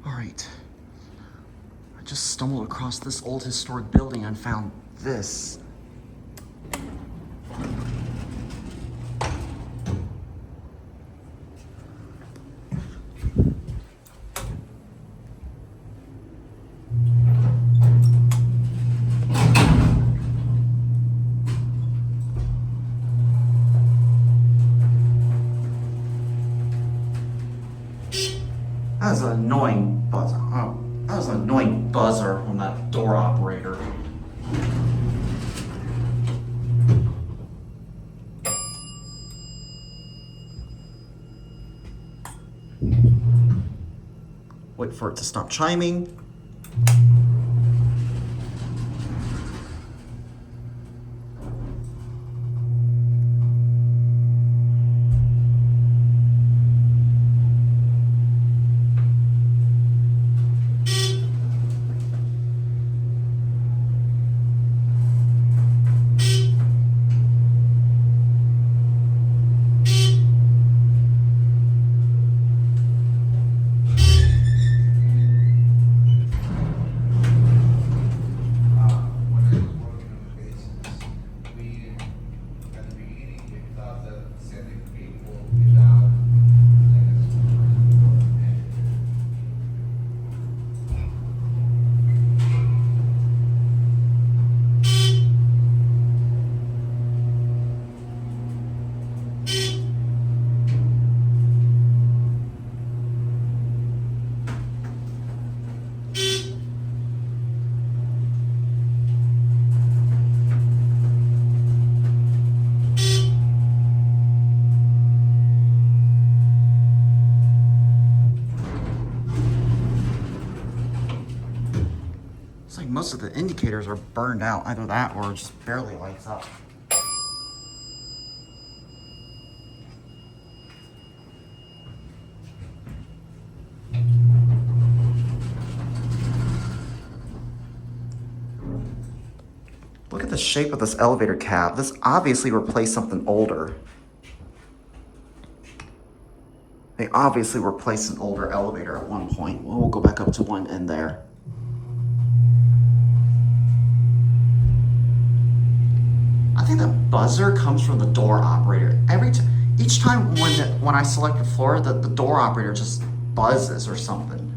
All right. I just stumbled across this old historic building and found this. That was an annoying buzzer. Oh, that was an annoying buzzer on that door operator. Wait for it to stop chiming. It's like most of the indicators are burned out. Either that or it just barely lights up. Look at the shape of this elevator cab. This obviously replaced something older. They obviously replaced an older elevator at one point. We'll go back up to one in there. I think the buzzer comes from the door operator. Each time when I select a floor, the door operator just buzzes or something.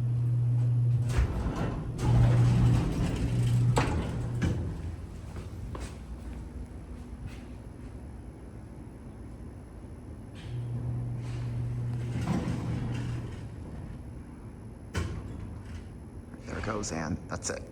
There it goes, and that's it.